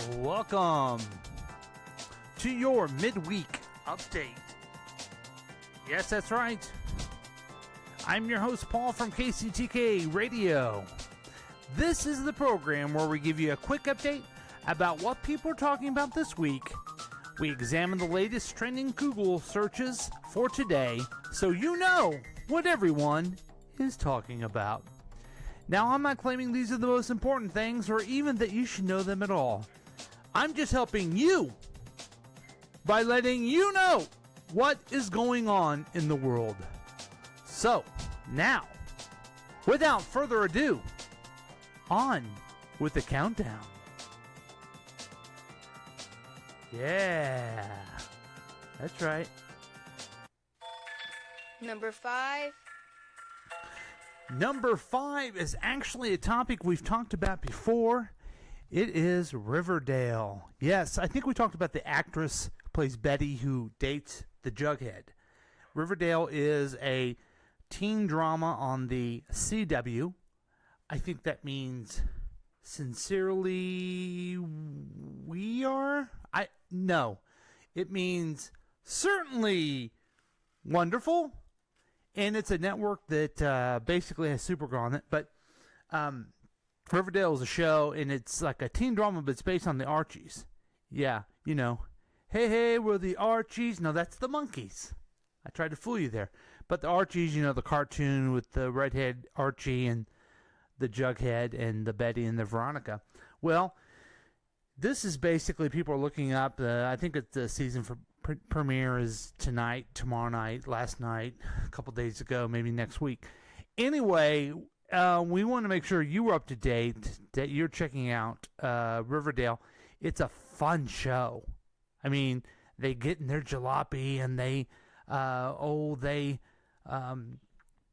Welcome to your midweek update. Yes, that's right. I'm your host, Paul, from KCTK Radio. This is the program where we give you a quick update about what people are talking about this week. We examine the latest trending Google searches for today so you know what everyone is talking about. Now, I'm not claiming these are the most important things or even that you should know them at all. I'm just helping you by letting you know what is going on in the world. So, now, without further ado, on with the countdown. Yeah, that's right. Number 5. Number 5 is actually a topic we've talked about before. It is Riverdale. Yes, I think we talked about the actress who plays Betty who dates the Jughead. Riverdale is a teen drama on the CW. I think that means sincerely we are? No. It means certainly wonderful. And it's a network that basically has Supergirl on it. But Riverdale is a show, and it's like a teen drama, but it's based on the Archies. Yeah, you know. Hey, we're the Archies. No, that's the monkeys. I tried to fool you there. But the Archies, you know, the cartoon with the redhead Archie and the Jughead and the Betty and the Veronica. Well, this is basically people are looking up. I think it's the season for premiere is tonight, tomorrow night, last night, a couple days ago, maybe next week. Anyway, we want to make sure you are up to date, that you're checking out Riverdale. It's a fun show. I mean, they get in their jalopy and they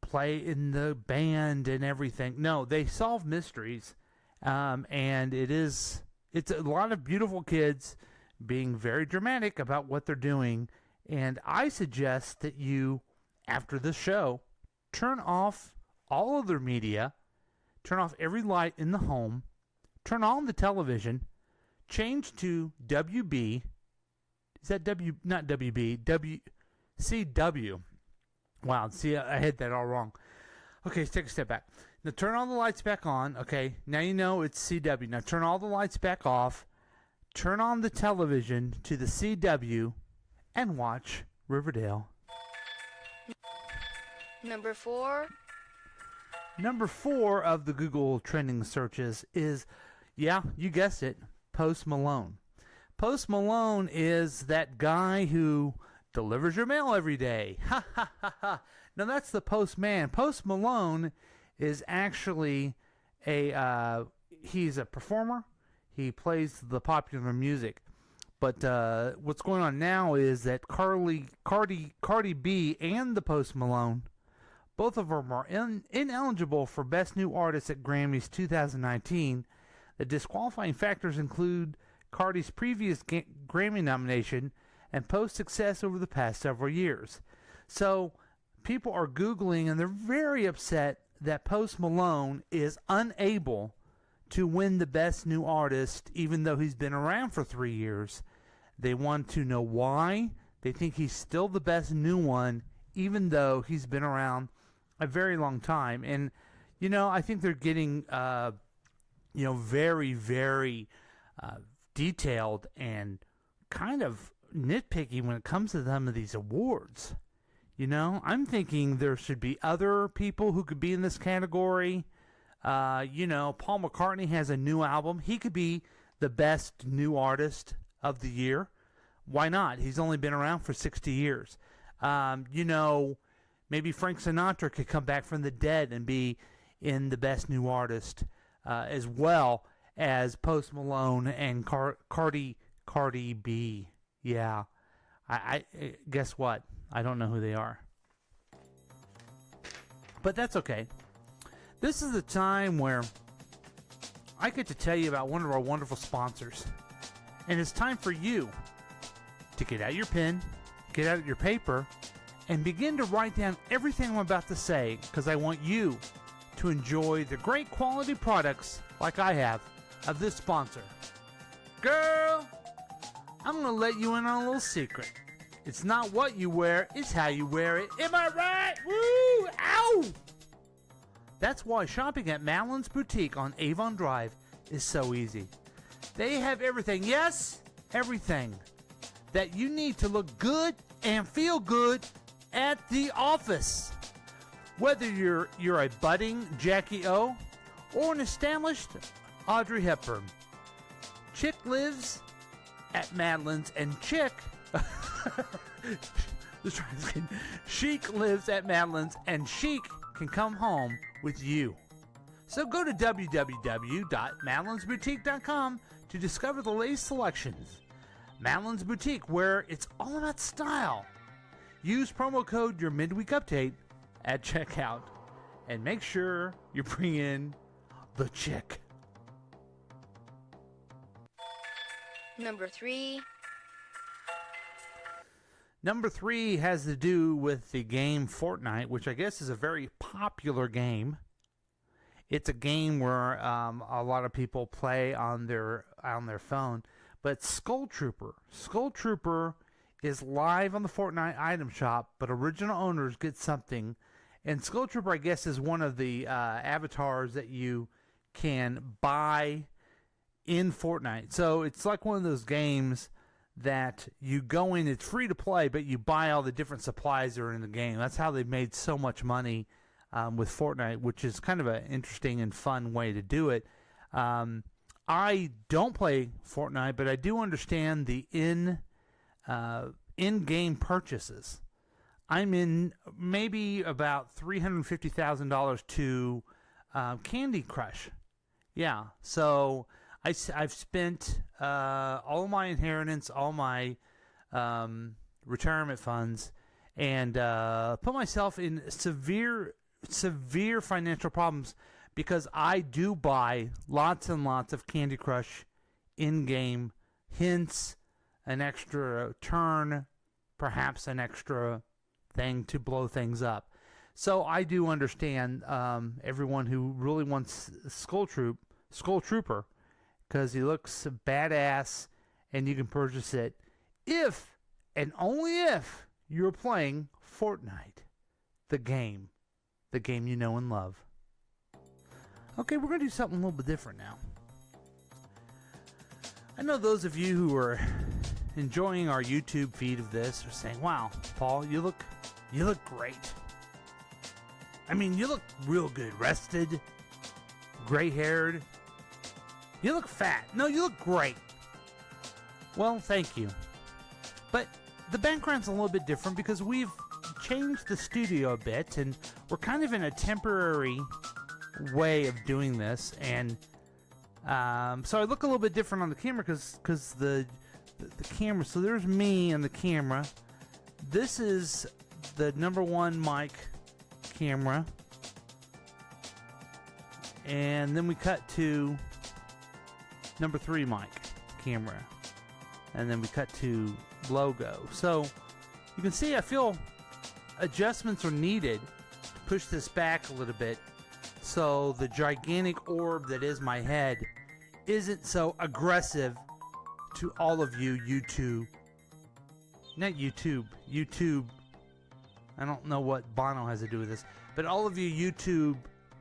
play in the band and everything. No, they solve mysteries, and it's a lot of beautiful kids being very dramatic about what they're doing. And I suggest that you, after the show, turn off all other media, turn off every light in the home, turn on the television, change to WB. Is that W? Not WB. CW. Wow, see, I had that all wrong. Okay, let's take a step back. Now turn all the lights back on. Okay, now you know it's CW. Now turn all the lights back off. Turn on the television to the CW and watch Riverdale. Number 4. Number 4 of the Google trending searches is, yeah, you guessed it, Post Malone. Post Malone is that guy who delivers your mail every day. Ha ha ha ha. Now that's the postman. Post Malone is actually he's a performer. He plays the popular music. But what's going on now is that Cardi B and the Post Malone, both of them are ineligible for Best New Artist at Grammys 2019. The disqualifying factors include Cardi's previous Grammy nomination and Post's success over the past several years. So people are Googling and they're very upset that Post Malone is unable to win the Best New Artist, even though he's been around for 3 years. They want to know why. They think he's still the best new one, even though he's been around a very long time. And, you know, I think they're getting, very, very detailed and kind of nitpicky when it comes to some of these awards. You know, I'm thinking there should be other people who could be in this category. Paul McCartney has a new album. He could be the best new artist of the year. Why not? He's only been around for 60 years. Maybe Frank Sinatra could come back from the dead and be in the best new artist as well as Post Malone and Cardi B. Yeah. I guess what? I don't know who they are. But that's okay. This is the time where I get to tell you about one of our wonderful sponsors. And it's time for you to get out your pen, get out your paper, and begin to write down everything I'm about to say, because I want you to enjoy the great quality products like I have of this sponsor. Girl, I'm gonna let you in on a little secret. It's not what you wear, it's how you wear it. Am I right? Woo! Ow! That's why shopping at Madeline's Boutique on Avon Drive is so easy. They have everything, yes, everything that you need to look good and feel good at the office. Whether you're a budding Jackie O or an established Audrey Hepburn, Chick lives at Madeline's, and Chic lives at Madeline's, and Chic can come home with you. So go to www.madelinesboutique.com to discover the latest selections. Madeline's Boutique, where it's all about style. Use promo code your midweek update at checkout, and make sure you bring in the chick. Number 3. Number 3 has to do with the game Fortnite, which I guess is a very popular game. It's a game where a lot of people play on their phone. But Skull Trooper is live on the Fortnite item shop, but original owners get something. And Skull Trooper, I guess, is one of the avatars that you can buy in Fortnite. So it's like one of those games that you go in, it's free to play, but you buy all the different supplies that are in the game. That's how they've made so much money with Fortnite, which is kind of an interesting and fun way to do it. I don't play Fortnite, but I do understand the in-game purchases. I'm in maybe about $350,000 to Candy Crush. Yeah, so I've spent all my inheritance, all my retirement funds, and put myself in severe financial problems because I do buy lots and lots of Candy Crush in-game hints, an extra turn, perhaps an extra thing to blow things up. So I do understand everyone who really wants Skull Trooper, because he looks badass and you can purchase it if and only if you're playing Fortnite, the game you know and love. Okay, we're going to do something a little bit different now. I know those of you who are enjoying our YouTube feed of this are saying, "Wow, Paul, you look great. I mean, you look real good, rested, gray-haired. You look fat. No, you look great." Well, thank you. But the background's a little bit different because we've changed the studio a bit, and we're kind of in a temporary way of doing this, and so I look a little bit different on the camera because the camera. So there's me and the camera. This is the number 1 mic camera, and then we cut to number 3 mic camera, and then we cut to logo. So you can see I feel adjustments are needed to push this back a little bit so the gigantic orb that is my head isn't so aggressive to all of you YouTube. I don't know what Bono has to do with this, but all of you YouTube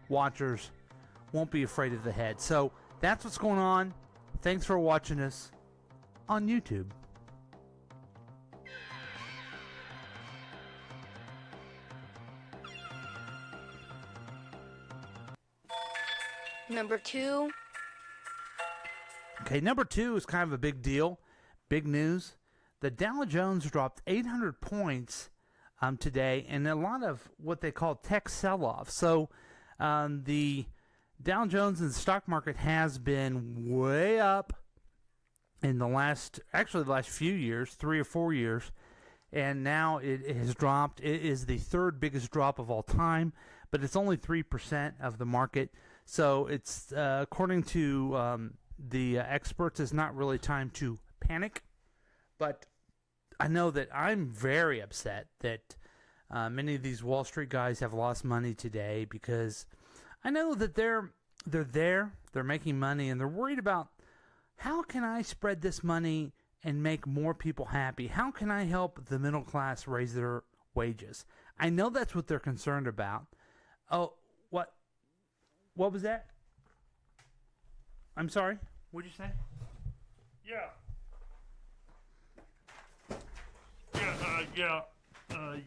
watchers won't be afraid of the head. So that's what's going on. Thanks for watching us on YouTube. Number 2. Okay, number 2 is kind of a big deal. Big news. The Dow Jones dropped 800 points today, and a lot of what they call tech sell-off. So the Dow Jones and the stock market has been way up in the last few years, 3 or 4 years, and now it has dropped. It is the 3rd biggest drop of all time, but it's only 3% of the market. So it's according to the experts, it's not really time to panic. But I know that I'm very upset that many of these Wall Street guys have lost money today, because I know that they're making money, and they're worried about how can I spread this money and make more people happy? How can I help the middle class raise their wages? I know that's what they're concerned about. Oh, what was that? I'm sorry? What'd you say? Yeah.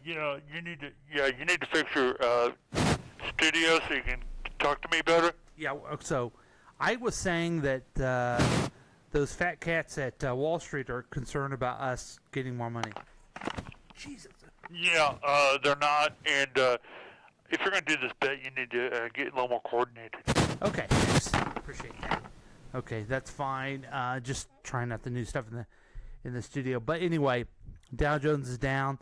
You need to fix your studio so you can talk to me better. Yeah, so I was saying that those fat cats at Wall Street are concerned about us getting more money. Jesus. Yeah, they're not, and if you're going to do this bet, you need to get a little more coordinated. Okay, thanks. Appreciate that. Okay, that's fine. Just trying out the new stuff in the studio. But anyway, Dow Jones is down.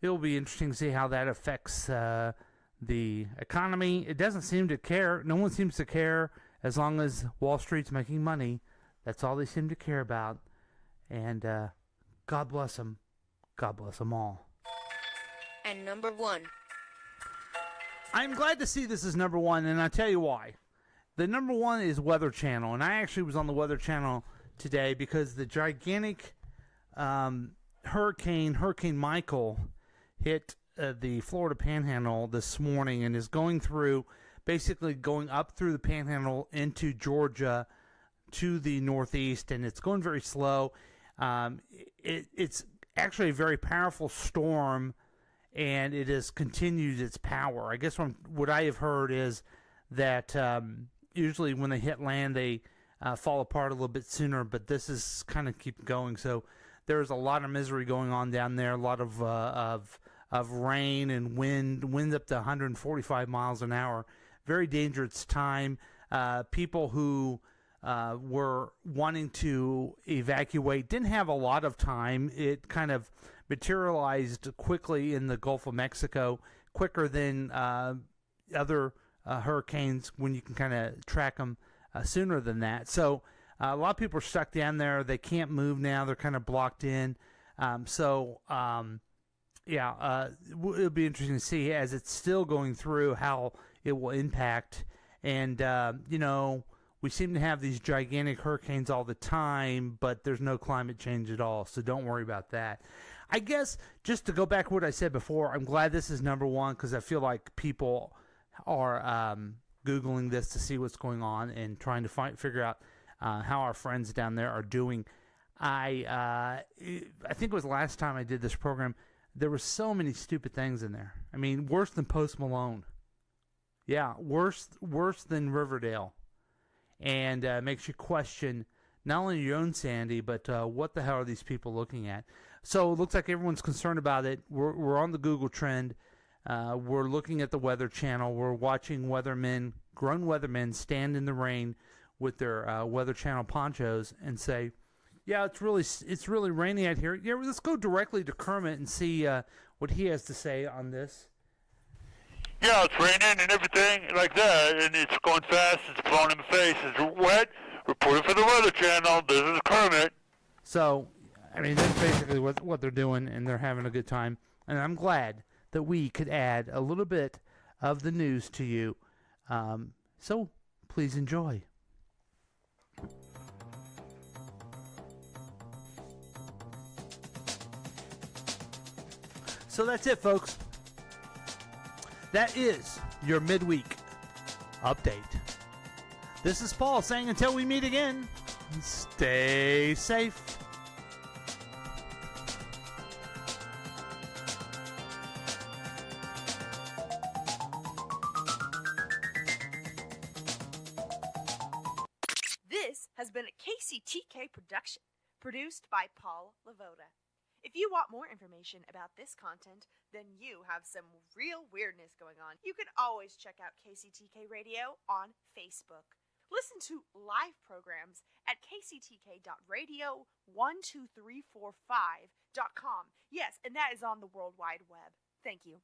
It'll be interesting to see how that affects the economy. It doesn't seem to care. No one seems to care as long as Wall Street's making money. That's all they seem to care about. And God bless them. God bless them all. And number 1. I'm glad to see this is number 1, and I'll tell you why. The number 1 is Weather Channel, and I actually was on the Weather Channel today because the gigantic Hurricane Michael hit the Florida Panhandle this morning and is basically going up through the Panhandle into Georgia to the northeast, and it's going very slow. It's actually a very powerful storm, and it has continued its power. I guess what I have heard is that usually when they hit land, they fall apart a little bit sooner, but this is kind of keep going. So there's a lot of misery going on down there, a lot of rain and wind up to 145 miles an hour. Very dangerous time. People who were wanting to evacuate didn't have a lot of time. It kind of materialized quickly in the Gulf of Mexico, quicker than other hurricanes when you can kind of track them sooner than that. So a lot of people are stuck down there. They can't move now. They're kind of blocked in. It'll be interesting to see as it's still going through how it will impact. And, we seem to have these gigantic hurricanes all the time, but there's no climate change at all, so don't worry about that. I guess, just to go back to what I said before, I'm glad this is number 1 because I feel like people are Googling this to see what's going on and trying to figure out how our friends down there are doing. I think it was last time I did this program, there were so many stupid things in there. I mean, worse than Post Malone. Yeah, worse than Riverdale. And makes you question not only your own sanity, but what the hell are these people looking at? So it looks like everyone's concerned about it. We're on the Google trend. We're looking at the Weather Channel. We're watching grown weathermen stand in the rain with their Weather Channel ponchos and say, yeah, it's really rainy out here. Yeah, let's go directly to Kermit and see what he has to say on this. Yeah, it's raining and everything like that, and it's going fast, it's blowing in the face, it's wet. Reporting for the Weather Channel, this is Kermit. So, I mean, that's basically what they're doing, and they're having a good time. And I'm glad that we could add a little bit of the news to you. So, please enjoy. So that's it, folks. That is your midweek update. This is Paul saying until we meet again, stay safe. This has been a KCTK production, produced by Paul Lavoda. If you want more information about this content, then you have some real weirdness going on. You can always check out KCTK Radio on Facebook. Listen to live programs at kctk.radio12345.com. Yes, and that is on the World Wide Web. Thank you.